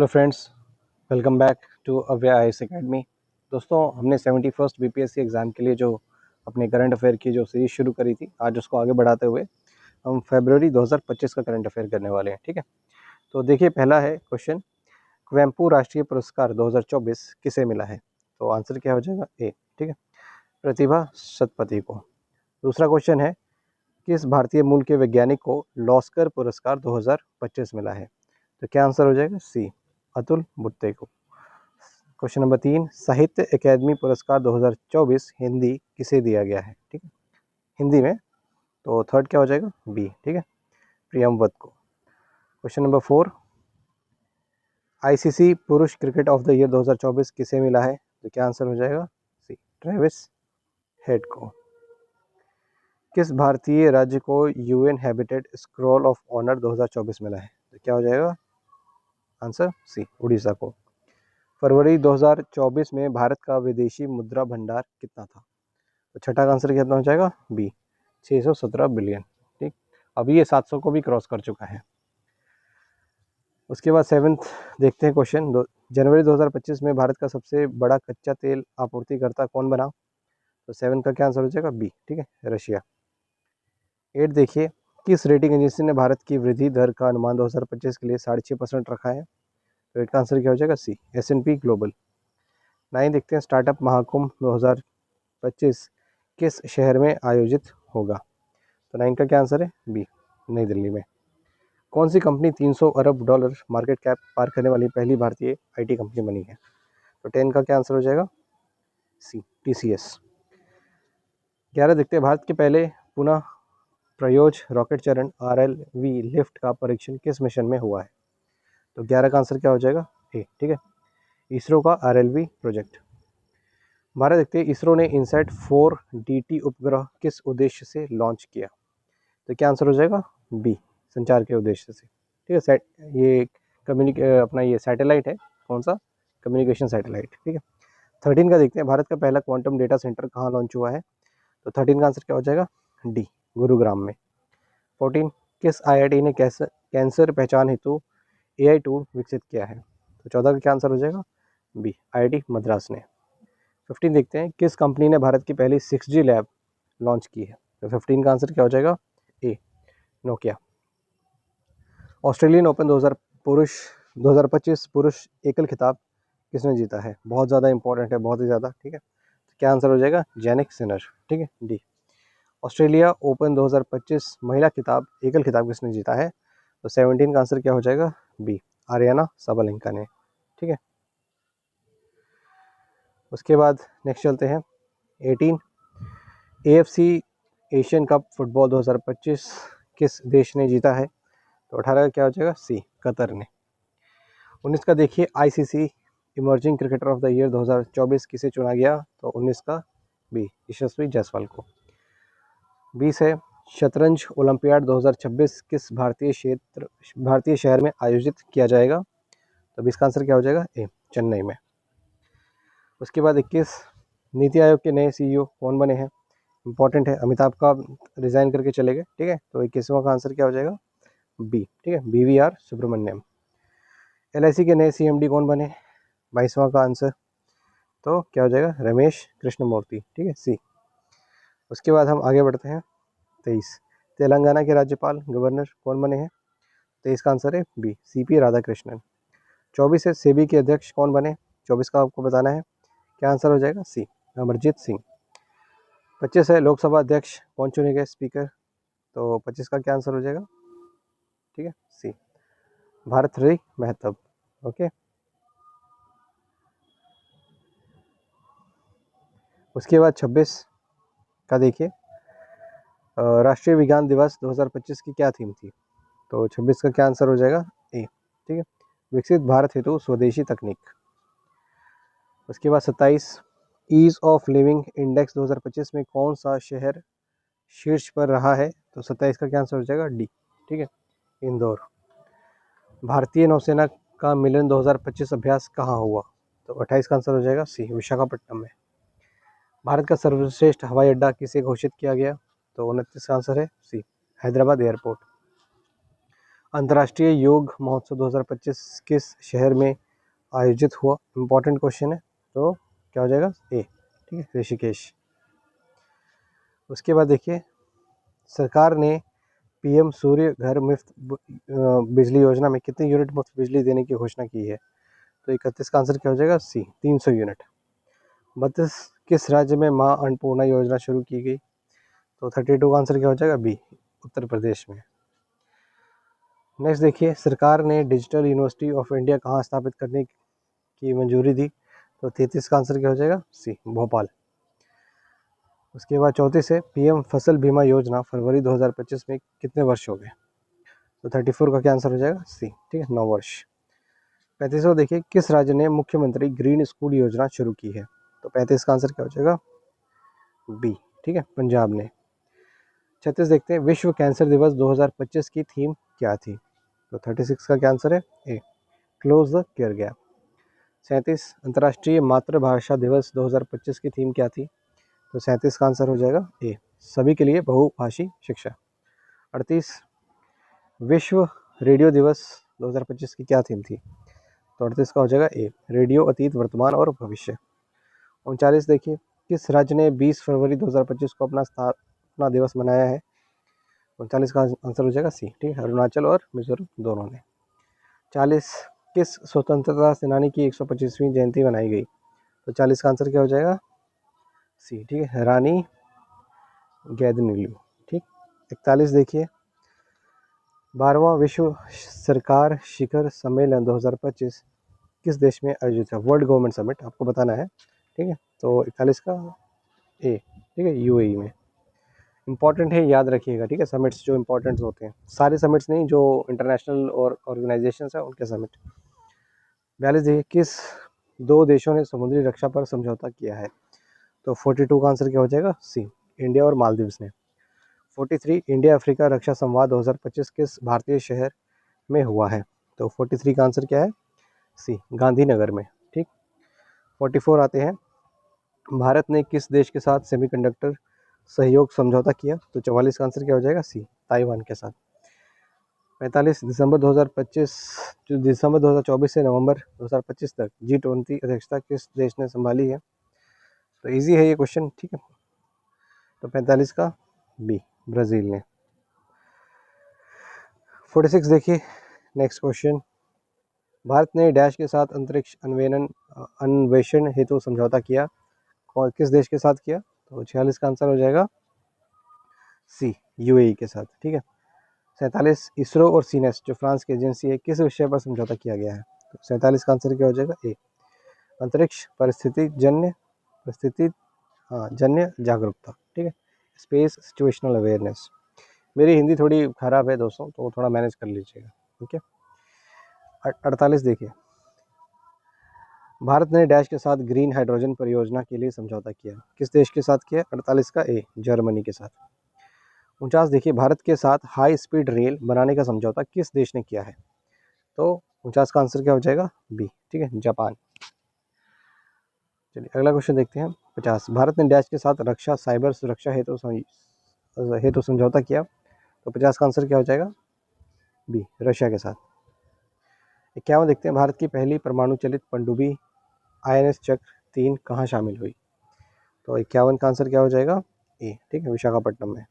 Hello friends, welcome back to Avya IAS academy. दोस्तों, हमने 71st BPSC exam के लिए जो अपने करंट अफेयर की जो सीरीज़ शुरू करी थी, आज उसको आगे बढ़ाते हुए हम फरवरी 2025 का करंट अफेयर करने वाले हैं। ठीक है, तो देखिए, पहला है क्वेश्चन, कुवेम्पू राष्ट्रीय पुरस्कार 2024 किसे मिला है? तो आंसर क्या हो जाएगा? ए। ठीक है, प्रतिभा सतपथी को। दूसरा क्वेश्चन है, किस भारतीय मूल के वैज्ञानिक को लॉस्कर पुरस्कार 2025 मिला है? तो क्या आंसर हो जाएगा? सी, अतुल बुट्टे को। क्वेश्चन नंबर 3, साहित्य अकादमी पुरस्कार 2024 हिंदी किसे दिया गया है? ठीक है, हिंदी में, तो थर्ड क्या हो जाएगा? बी। ठीक है, प्रियमवत को। क्वेश्चन नंबर 4, आईसीसी पुरुष क्रिकेट ऑफ द ईयर 2024 किसे मिला है? तो क्या आंसर हो जाएगा? सी, ट्रेविस हेड को। किस भारतीय राज्य को UN Habitat scroll of honour 2024 मिला है? तो क्या हो जाएगा? आंसर सी, उड़ीसा को। फरवरी 2024 में भारत का विदेशी मुद्रा भंडार कितना था? तो छठा का आंसर कितना हो जाएगा? B, 617 billion. ठीक, अभी ये 700 को भी क्रॉस कर चुका है। उसके बाद सेवन्थ देखते हैं क्वेश्चन, जनवरी 2025 में भारत का सबसे बड़ा कच्चा तेल आपूर्तिकर्ता कौन बना? तो 7 का क्या आंसर हो जाएगा? बी। ठीक है, रशिया। 8 देखिए, किस रेटिंग एजेंसी ने भारत की वृद्धि दर का अनुमान 2025 के लिए 6.5% रखा है? तो 8 का आंसर क्या हो जाएगा? सी, S&P ग्लोबल। 9 देखते हैं, स्टार्टअप महाकुंभ 2025 किस शहर में आयोजित होगा? तो 9 का क्या आंसर है? बी, नई दिल्ली में। कौन सी कंपनी 300 अरब डॉलर मार्केट कैप पार करने वाली पहली भारतीय आईटी कंपनी बनी है? तो 10 का क्या आंसर हो जाएगा? सी, TCS। 11 देखते हैं, भारत के पहले पुनः प्रयोज रॉकेट चरण RLV लिफ्ट का परीक्षण किस मिशन में हुआ है? तो 11 का आंसर क्या हो जाएगा? ए। ठीक है, इसरो का RLV प्रोजेक्ट। 12 देखते हैं, इसरो ने इनसैट 4DT उपग्रह किस उद्देश्य से लॉन्च किया? तो क्या आंसर हो जाएगा? बी, संचार के उद्देश्य से। ठीक है, ये अपना ये सैटेलाइट है, कौन सा? Communication satellite. ठीक है, 13 का देखते हैं, भारत का पहला क्वांटम डेटा सेंटर कहाँ लॉन्च हुआ है? तो 13 का आंसर क्या हो जाएगा? डी, गुरुग्राम में। 14, किस IIT ने कैंसर पहचान हेतु AI टूल विकसित किया है? तो 14 का क्या आंसर हो जाएगा? बी, IIT मद्रास ने। 15 देखते हैं, किस कंपनी ने भारत की पहली 6G लैब लॉन्च की है? तो 15 का आंसर क्या हो जाएगा? ए, नोकिया। ऑस्ट्रेलियन ओपन 2025 पुरुष एकल खिताब किसने जीता है? बहुत ज़्यादा इंपॉर्टेंट है, बहुत ही ज़्यादा। ठीक है, तो क्या आंसर हो जाएगा? Jannik Sinner. ठीक है, डी। ऑस्ट्रेलिया ओपन 2025 महिला खिताब एकल खिताब किसने जीता है? तो 17 का आंसर क्या हो जाएगा? बी, आर्याना साबालेंका ने। ठीक है, उसके बाद नेक्स्ट चलते हैं, 18, AFC एशियन कप फुटबॉल 2025 किस देश ने जीता है? तो 18 का क्या हो जाएगा? सी, कतर ने। 19 का देखिए, ICC emerging cricketer of the year 2024 किसे चुना गया? तो 19 का बी, यशस्वी जायसवाल को। 20 है, शतरंज ओलंपियाड 2026 किस भारतीय शहर में आयोजित किया जाएगा? तो 20 का आंसर क्या हो जाएगा? ए, चेन्नई में। उसके बाद 21, नीति आयोग के नए CEO कौन बने हैं? इंपॉर्टेंट है, अमिताभ का रिजाइन करके चले गए। ठीक है, तो 21वां का आंसर क्या हो जाएगा? बी। ठीक है, BVR सुब्रमण्यम। LIC के नए CMD कौन बने? 22वां का आंसर तो क्या हो जाएगा? रमेश कृष्णमूर्ति। ठीक है, सी। उसके बाद हम आगे बढ़ते हैं, 23, तेलंगाना के राज्यपाल गवर्नर कौन बने हैं? 23 का आंसर है बी, CP राधाकृष्णन। 24 है, सेबी के अध्यक्ष कौन बने? 24 का आपको बताना है, क्या आंसर हो जाएगा? सी, अमरजीत सिंह। 25 है, लोकसभा अध्यक्ष कौन चुने गए स्पीकर? तो 25 का क्या आंसर हो जाएगा? ठीक है, सी, भारतरी महताब। ओके, उसके बाद 26 का देखिए, राष्ट्रीय विज्ञान दिवस 2025 की क्या थीम थी? तो 26 का क्या आंसर हो जाएगा? ए। ठीक है, विकसित भारत हेतु स्वदेशी तकनीक। उसके बाद 27, ईज ऑफ लिविंग इंडेक्स 2025 में कौन सा शहर शीर्ष पर रहा है? तो 27 का क्या आंसर हो जाएगा? डी। ठीक है, इंदौर। भारतीय नौसेना का मिलन 2025 अभ्यास कहाँ हुआ? तो 28 का आंसर हो जाएगा सी, विशाखापट्टनम में। भारत का सर्वश्रेष्ठ हवाई अड्डा किसे घोषित किया गया? तो 29 का आंसर है सी, हैदराबाद एयरपोर्ट। अंतर्राष्ट्रीय योग महोत्सव 2025 किस शहर में आयोजित हुआ? इम्पोर्टेंट क्वेश्चन है, तो क्या हो जाएगा? ए। ठीक है, ऋषिकेश। उसके बाद देखिए, सरकार ने पीएम सूर्य घर मुफ्त बिजली योजना में कितने यूनिट मुफ्त बिजली देने की घोषणा की है? तो 31 का आंसर क्या हो जाएगा? सी, 300 यूनिट। 32, किस राज्य में माँ अन्नपूर्णा योजना शुरू की गई? तो 32 का आंसर क्या हो जाएगा? बी, उत्तर प्रदेश में। नेक्स्ट देखिए, सरकार ने डिजिटल यूनिवर्सिटी ऑफ इंडिया कहाँ स्थापित करने की मंजूरी दी? तो 33 का आंसर क्या हो जाएगा? सी, भोपाल। उसके बाद 34 है, पीएम फसल बीमा योजना फरवरी 2025 में कितने वर्ष हो गए? तो 34 का क्या आंसर हो जाएगा? सी। ठीक है, 9 वर्ष। 35वां देखिए, किस राज्य ने मुख्यमंत्री ग्रीन स्कूल योजना शुरू की है? तो 35 का आंसर क्या हो जाएगा? बी। ठीक है, पंजाब ने। 36 देखते हैं, विश्व कैंसर दिवस 2025 की थीम क्या थी? तो 36 का क्या आंसर है? ए, क्लोज द केयर गैप। 37, अंतर्राष्ट्रीय मातृभाषा दिवस 2025 की थीम क्या थी? तो 37 का आंसर हो जाएगा ए, सभी के लिए बहुभाषी शिक्षा। 38, विश्व रेडियो दिवस 2025 की क्या थीम थी? तो 38 का हो जाएगा ए, रेडियो अतीत, वर्तमान और भविष्य। 39 देखिए, किस राज्य ने 20 फरवरी 2025 को अपना स्थापना दिवस मनाया है? 39 का आंसर हो जाएगा सी। ठीक है, अरुणाचल और मिजोरम दोनों ने। 40, किस स्वतंत्रता सेनानी की 125वीं जयंती मनाई गई? तो 40 का आंसर क्या हो जाएगा? सी। ठीक है, रानी गैदनीलू। ठीक। 41 देखिए, 12वां विश्व सरकार शिखर सम्मेलन 2025 किस देश में आयोजित है? वर्ल्ड गवर्नमेंट समिट आपको बताना है। ठीक है, तो 41 का ए। ठीक है, यूएई में। इंपॉर्टेंट है, याद रखिएगा। ठीक है, समिट्स जो इंपॉर्टेंट होते हैं, सारे समिट्स नहीं, जो इंटरनेशनल और ऑर्गेनाइजेशंस हैं उनके समिट। 42 देखिए, किस दो देशों ने समुद्री रक्षा पर समझौता किया है? तो 42 का आंसर क्या हो जाएगा? सी, इंडिया और मालदीव्स ने। 43, इंडिया अफ्रीका रक्षा संवाद 2025 किस भारतीय शहर में हुआ है? तो 43 का आंसर क्या है? सी, गांधीनगर में। ठीक। 44 आते हैं, भारत ने किस देश के साथ सेमीकंडक्टर सहयोग समझौता किया? तो 44 का आंसर क्या हो जाएगा? सी, ताइवान के साथ। 45, दिसंबर 2025 जो दिसंबर 2024 से नवंबर 2025 तक G20 अध्यक्षता किस देश ने संभाली है? तो इजी है ये क्वेश्चन। ठीक है, तो 45 का बी, ब्राज़ील ने। 46 देखिए, नेक्स्ट क्वेश्चन, भारत ने डैश के साथ अंतरिक्ष अन्वेषण हेतु समझौता किया, और किस देश के साथ किया? तो 46 का आंसर हो जाएगा सी, यूएई के साथ। ठीक है। 47, इसरो और सीनेस जो फ्रांस की एजेंसी है, किस विषय पर समझौता किया गया है? तो 47 का आंसर क्या हो जाएगा? ए, अंतरिक्ष परिस्थिति हाँ जन्य जागरूकता। ठीक है, स्पेस सिचुएशनल अवेयरनेस। मेरी हिंदी थोड़ी खराब है दोस्तों, तो थोड़ा मैनेज कर लीजिएगा। ठीक है। 48 देखिए, भारत ने डैश के साथ ग्रीन हाइड्रोजन परियोजना के लिए समझौता किया, किस देश के साथ किया? 48 का ए, जर्मनी के साथ। 49 देखिए, भारत के साथ हाई स्पीड रेल बनाने का समझौता किस देश ने किया है? तो 49 का आंसर क्या हो जाएगा? बी। ठीक है, जापान। चलिए अगला क्वेश्चन देखते हैं। 50, भारत ने डैश के साथ रक्षा साइबर सुरक्षा हेतु समझौता किया, तो 50 का आंसर क्या हो जाएगा? बी, रशिया के साथ। 51 देखते हैं, भारत की पहली परमाणु चलित पनडुब्बी INS चक्र 3 कहाँ शामिल हुई? तो 51 का आंसर क्या हो जाएगा? ए। ठीक है, विशाखापट्टनम में।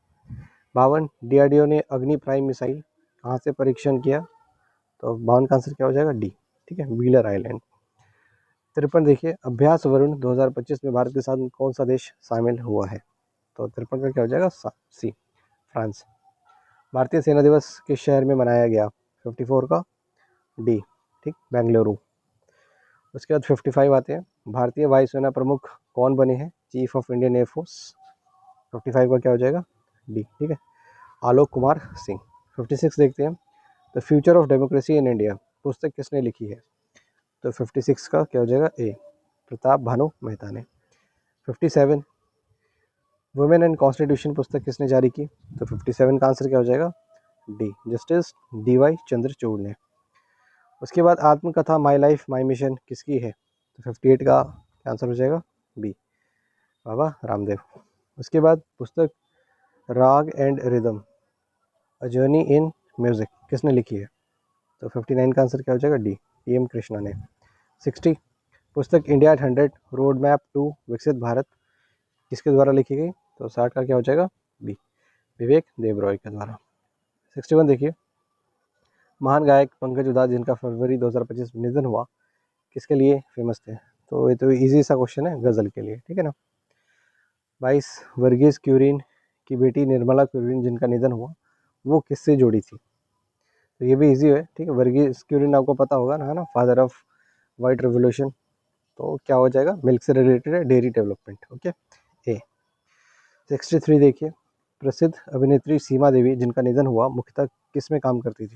52, DRDO ने अग्नि प्राइम मिसाइल कहाँ से परीक्षण किया? तो 52 का आंसर क्या हो जाएगा? डी। ठीक है, व्हीलर आइलैंड। 53 देखिए, अभ्यास वरुण 2025 में भारत के साथ कौन सा देश शामिल हुआ है? तो 53 का क्या हो जाएगा? सी, फ्रांस। भारतीय सेना दिवस किस शहर में मनाया गया? 54 का डी। ठीक, बेंगलुरु। उसके बाद 55 आते हैं, भारतीय वायुसेना प्रमुख कौन बने हैं? Chief of Indian air force. 55 का क्या हो जाएगा? डी। ठीक है, आलोक कुमार सिंह। 56 देखते हैं, the future of democracy in India पुस्तक किसने लिखी है? तो 56 का क्या हो जाएगा? ए, प्रताप भानु मेहता ने। 57, वुमेन एंड कॉन्स्टिट्यूशन पुस्तक किसने जारी की? तो 57 का आंसर क्या हो जाएगा? डी, जस्टिस DY चंद्रचूड़ ने। उसके बाद आत्मकथा माई लाइफ माई मिशन किसकी है? तो 58 का आंसर हो जाएगा? बी, बाबा रामदेव। उसके बाद पुस्तक राग and rhythm a journey in music किसने लिखी है? तो 59 का आंसर क्या हो जाएगा? डी, PM कृष्णा ने। 60, पुस्तक इंडिया 100 रोड मैप टू विकसित भारत किसके द्वारा लिखी गई? तो 60 का क्या हो जाएगा? बी, विवेक देबरॉय के द्वारा। 61 देखिए, महान गायक पंकज उधास जिनका फरवरी 2025 में निधन हुआ, किसके लिए फेमस थे? तो ये तो इजी सा क्वेश्चन है, गज़ल के लिए, ठीक है ना। 22, वर्गीज क्यूरिन की बेटी निर्मला क्यूरिन जिनका निधन हुआ, वो किससे जोड़ी थी? तो ये भी इजी है, ठीक है। वर्गीज क्यूरिन आपको पता होगा ना, है ना, फादर ऑफ वाइट रेवोल्यूशन। तो क्या हो जाएगा? मिल्क से रिलेटेड है, डेयरी डेवलपमेंट, ओके, ए। 63 देखिए, प्रसिद्ध अभिनेत्री सीमा देवी जिनका निधन हुआ, मुख्यतः किस में काम करती थी?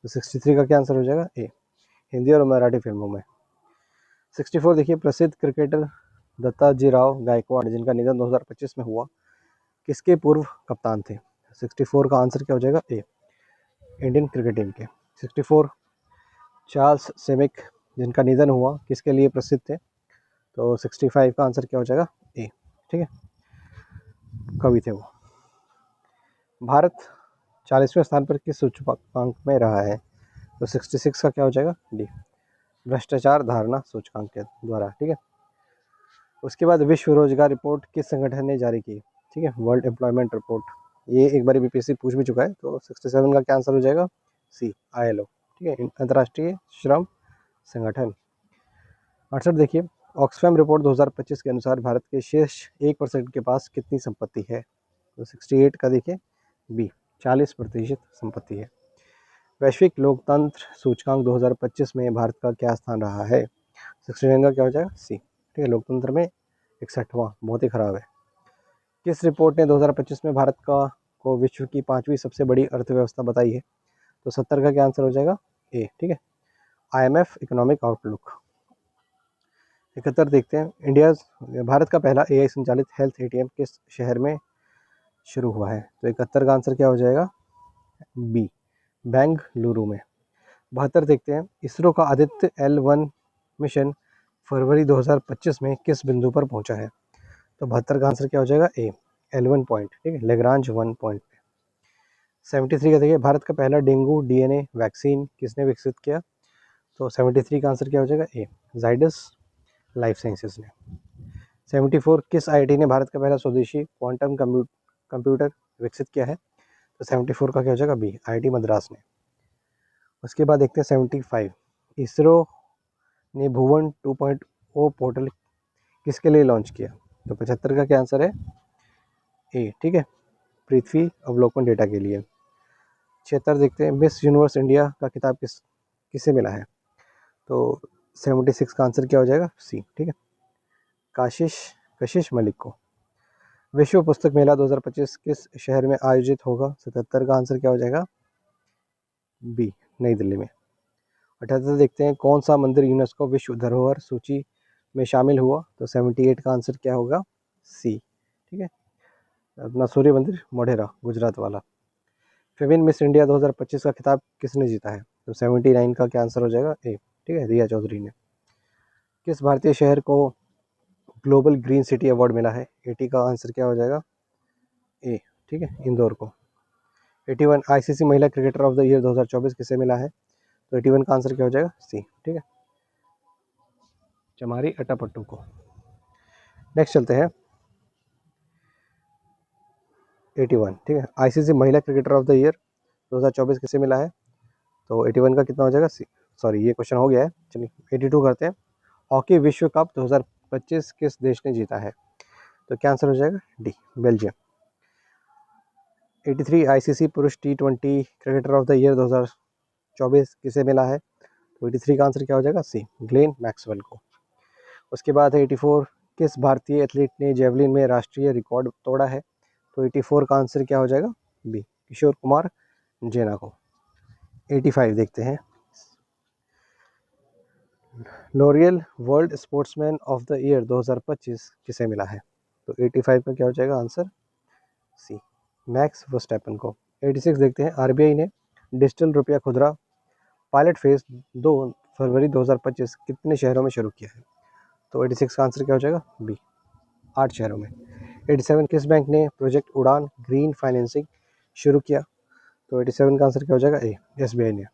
तो 63 का क्या आंसर हो जाएगा? ए, हिंदी और मराठी फिल्मों में। 64 देखिए, प्रसिद्ध क्रिकेटर दत्ताजी राव गायकवाड़ जिनका निधन 2025 में हुआ, किसके पूर्व कप्तान थे? 64 का आंसर क्या हो जाएगा? ए, इंडियन क्रिकेट टीम के। 64, चार्ल्स सेमिक जिनका निधन हुआ, किसके लिए प्रसिद्ध थे? तो 65 का आंसर क्या हो जाएगा? ए, ठीक है, कवि थे वो। भारत 40वें स्थान पर किस सूचकांक में रहा है? तो 66 का क्या हो जाएगा? डी, भ्रष्टाचार धारणा सूचकांक के द्वारा, ठीक है। उसके बाद विश्व रोजगार रिपोर्ट किस संगठन ने जारी की? ठीक है, वर्ल्ड एम्प्लॉयमेंट रिपोर्ट। ये एक बार बीपीएससी पूछ भी चुका है। तो 67 का क्या आंसर हो जाएगा? सी, ILO, ठीक है, अंतर्राष्ट्रीय श्रम संगठन। 68 देखिए, ऑक्सफैम रिपोर्ट 2025 के अनुसार भारत के शेष 1% के पास कितनी संपत्ति है? तो 68 का देखिए, बी, 40% संपत्ति है। वैश्विक लोकतंत्र सूचकांक 2025 में भारत का क्या स्थान रहा है? 69 का क्या हो जाएगा? सी, ठीक है, लोकतंत्र में 61वां, बहुत ही खराब है। किस रिपोर्ट ने 2025 में भारत का को विश्व की 5वीं सबसे बड़ी अर्थव्यवस्था बताई है? तो 70 का क्या आंसर हो जाएगा? ए, ठीक है, IMF इकोनॉमिक आउटलुक। 71 देखते हैं, भारत का पहला AI संचालित हेल्थ ATM किस शहर में शुरू हुआ है? तो 71 का आंसर क्या हो जाएगा? बी, बेंगलुरु में। 72 देखते हैं, इसरो का आदित्य L1 मिशन फरवरी 2025 में किस बिंदु पर पहुंचा है? तो 72 का आंसर क्या हो जाएगा? ए, L1 पॉइंट, ठीक है, लेग्रांज 1 पॉइंट पे। 73 का देखिए, भारत का पहला डेंगू DNA वैक्सीन किसने विकसित किया? तो 73 का आंसर क्या हो जाएगा? ए, जाइडस लाइफ साइंसेज ने। 74, किस IIT ने भारत का पहला स्वदेशी क्वांटम कंप्यूटर विकसित किया है? तो 74 का क्या हो जाएगा? बी, IIT मद्रास ने। उसके बाद देखते हैं 75, इसरो ने भुवन 2.0 पोर्टल किसके लिए लॉन्च किया? तो 75 का क्या आंसर है? ए, ठीक है, पृथ्वी अवलोकन डेटा के लिए। 76 देखते हैं, मिस यूनिवर्स इंडिया का खिताब किसे मिला है? तो 76 का आंसर क्या हो जाएगा? सी, ठीक है, कशिश मलिक को। विश्व पुस्तक मेला 2025 किस शहर में आयोजित होगा? 77 का आंसर क्या हो जाएगा? बी, नई दिल्ली में। 78 देखते हैं, कौन सा मंदिर यूनेस्को विश्व धरोहर सूची में शामिल हुआ? तो 78 का आंसर क्या होगा? सी, ठीक है, अपना सूर्य मंदिर मोढेरा गुजरात वाला। फेमिन मिस इंडिया 2025 का खिताब किसने जीता है? तो 79 का क्या आंसर हो जाएगा? ए, ठीक है, रिया चौधरी ने। किस भारतीय शहर को ग्लोबल ग्रीन सिटी अवार्ड मिला है? 80 का आंसर क्या हो जाएगा? ए, ठीक है, इंदौर को। 81, ICC महिला क्रिकेटर ऑफ द ईयर 2024 किसे मिला है? तो 81 का आंसर क्या हो जाएगा? सी, ठीक है, चमारी अट्टापट्टू को। नेक्स्ट चलते हैं 81, ठीक है, ICC महिला क्रिकेटर ऑफ द ईयर 2024 किसे मिला है? तो 81 का कितना हो जाएगा? सी, सॉरी, ये क्वेश्चन हो गया है, चलिए 82 करते हैं। हॉकी विश्व कप 2025 किस देश ने जीता है? तो क्या आंसर हो जाएगा? D, Belgium. 83, ICC पुरुष T20 cricketer of the year 2024 किसे मिला है? तो 83 का आंसर क्या हो जाएगा? सी, ग्लेन मैक्सवेल को। उसके बाद है 84, किस भारतीय एथलीट ने जेवलिन में राष्ट्रीय रिकॉर्ड तोड़ा है? तो 84 का आंसर क्या हो जाएगा? बी, किशोर कुमार जेना को। 85 देखते हैं, L'Oréal world sportsman of the year 2025 किसे मिला है? तो 85 का क्या हो जाएगा आंसर? सी, मैक्स वर्स्टैपन को। 86 देखते हैं, RBI ने डिजिटल रुपया खुदरा पायलट फेज 2 फरवरी 2025 कितने शहरों में शुरू किया है? तो 86 का आंसर क्या हो जाएगा? बी, 8 शहरों में। 87, किस बैंक ने प्रोजेक्ट उड़ान ग्रीन फाइनेंसिंग शुरू किया? तो 87 का आंसर क्या हो जाएगा? ए, SBI ने।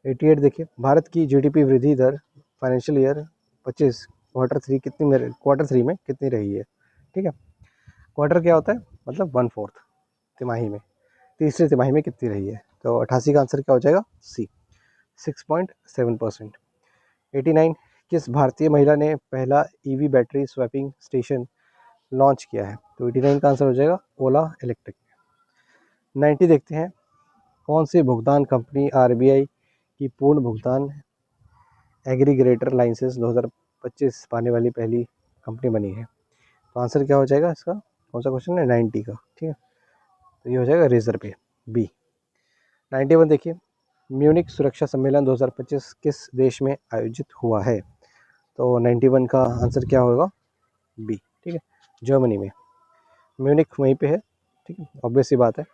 88 देखिए, भारत की जीडीपी वृद्धि दर फाइनेंशियल ईयर 25 क्वार्टर थ्री में कितनी रही है। ठीक है, क्वार्टर क्या होता है, मतलब 1/4 तिमाही में, तीसरी तिमाही में कितनी रही है। तो 88 का आंसर क्या हो जाएगा, सी, 6.7%। 89, किस भारतीय महिला ने पहला EV battery swapping station launch किया है। तो 89 का आंसर हो जाएगा ओला इलेक्ट्रिक। 90 देखते हैं, कौन सी भुगतान कंपनी आरबीआई की पूर्ण भुगतान एग्रीगेटर लाइसेंस 2025 पाने वाली पहली कंपनी बनी है। तो आंसर क्या हो जाएगा इसका, कौन सा क्वेश्चन है, 90 का। ठीक है, तो ये हो जाएगा रेजर पे, बी। 91 देखिए, म्यूनिक सुरक्षा सम्मेलन 2025 किस देश में आयोजित हुआ है। तो 91 का आंसर क्या होगा, बी। ठीक है, जर्मनी में, म्यूनिक वहीं पे है। ठीक है, ऑब्वियस सी बात है।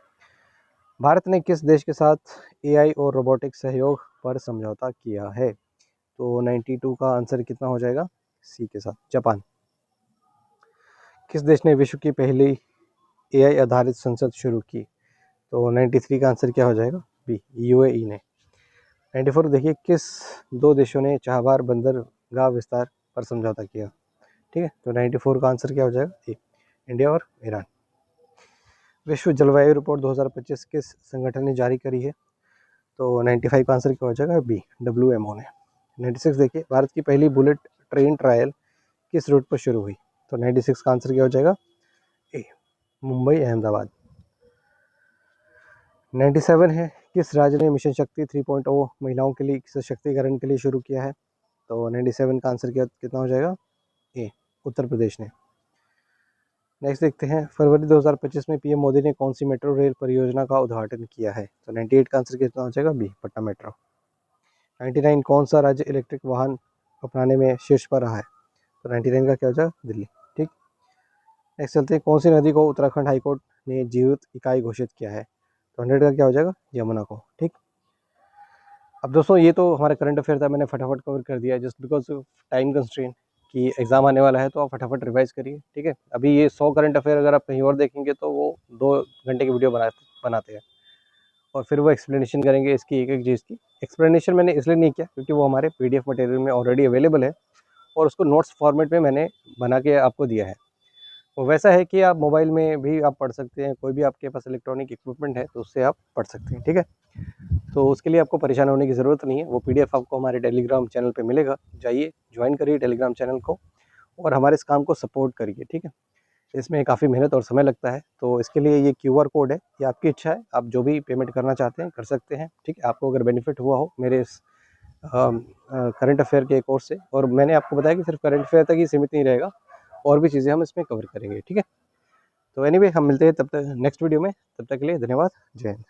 भारत ने किस देश के साथ एआई और रोबोटिक सहयोग पर समझौता किया है। तो 92 का आंसर कितना हो जाएगा, सी के साथ, जापान। किस देश ने विश्व की पहली एआई आधारित संसद शुरू की। तो 93 का आंसर क्या हो जाएगा, बी, यूएई ने। 94 देखिए, किस दो देशों ने चाबहार बंदरगाह विस्तार पर समझौता किया। ठीक है, तो 94 का आंसर क्या हो जाएगा, ए, इंडिया और ईरान। विश्व जलवायु रिपोर्ट 2025 किस संगठन ने जारी करी है। तो 95 का आंसर क्या हो जाएगा, बी, WMO ने। 96 देखिए, भारत की पहली बुलेट ट्रेन ट्रायल किस रूट पर शुरू हुई। तो 96 का आंसर क्या हो जाएगा, ए, मुंबई अहमदाबाद। 97 है, किस राज्य ने मिशन शक्ति 3.0 महिलाओं के लिए सशक्तिकरण के लिए शुरू किया है। तो 97 का आंसर कितना हो जाएगा, ए, उत्तर प्रदेश ने। नेक्स्ट देखते हैं, फरवरी 2025 में पीएम मोदी ने कौन सी मेट्रो रेल परियोजना का उद्घाटन किया है। तो 98 का आंसर कितना हो जाएगा, बी, पटना मेट्रो। 99, कौन सा राज्य इलेक्ट्रिक वाहन अपनाने में शीर्ष पर रहा है। तो 99 का क्या हो जाएगा, दिल्ली। ठीक, नेक्स्ट चलते हैं, कौन सी नदी को उत्तराखंड हाईकोर्ट ने जीवित इकाई घोषित किया है। तो 100 का क्या हो जाएगा, यमुना को। ठीक, अब दोस्तों ये तो हमारा करंट अफेयर था, मैंने फटाफट कवर कर दिया just because of time constraint कि एग्जाम आने वाला है, तो आप फटाफट रिवाइज करिए। ठीक है, अभी ये 100 करंट अफेयर अगर आप कहीं और देखेंगे तो वो 2 घंटे की वीडियो बनाते हैं, और फिर वो एक्सप्लेनेशन करेंगे इसकी एक एक चीज़ की। एक्सप्लेनेशन मैंने इसलिए नहीं किया क्योंकि वो हमारे PDF मटेरियल में ऑलरेडी अवेलेबल है, और उसको नोट्स फॉर्मेट में मैंने बना के आपको दिया है। वो वैसा है कि आप मोबाइल में भी आप पढ़ सकते हैं, कोई भी आपके पास इलेक्ट्रॉनिक इक्विपमेंट है तो उससे आप पढ़ सकते हैं। ठीक है, तो उसके लिए आपको परेशान होने की ज़रूरत नहीं है, वो PDF आपको हमारे टेलीग्राम चैनल पे मिलेगा। जाइए, ज्वाइन करिए टेलीग्राम चैनल को, और हमारे इस काम को सपोर्ट करिए। ठीक है, इसमें काफ़ी मेहनत और समय लगता है, तो इसके लिए ये QR कोड है, ये आपकी इच्छा है, आप जो भी पेमेंट करना चाहते हैं कर सकते हैं। ठीक है, आपको अगर बेनिफिट हुआ हो मेरे इस करंट अफेयर के कोर्स से, और मैंने आपको बताया कि सिर्फ करंट अफेयर तक ही सीमित नहीं रहेगा, और भी चीज़ें हम इसमें कवर करेंगे। ठीक है, तो एनीवे हम मिलते हैं तब तक नेक्स्ट वीडियो में, तब तक के लिए धन्यवाद, जय हिंद।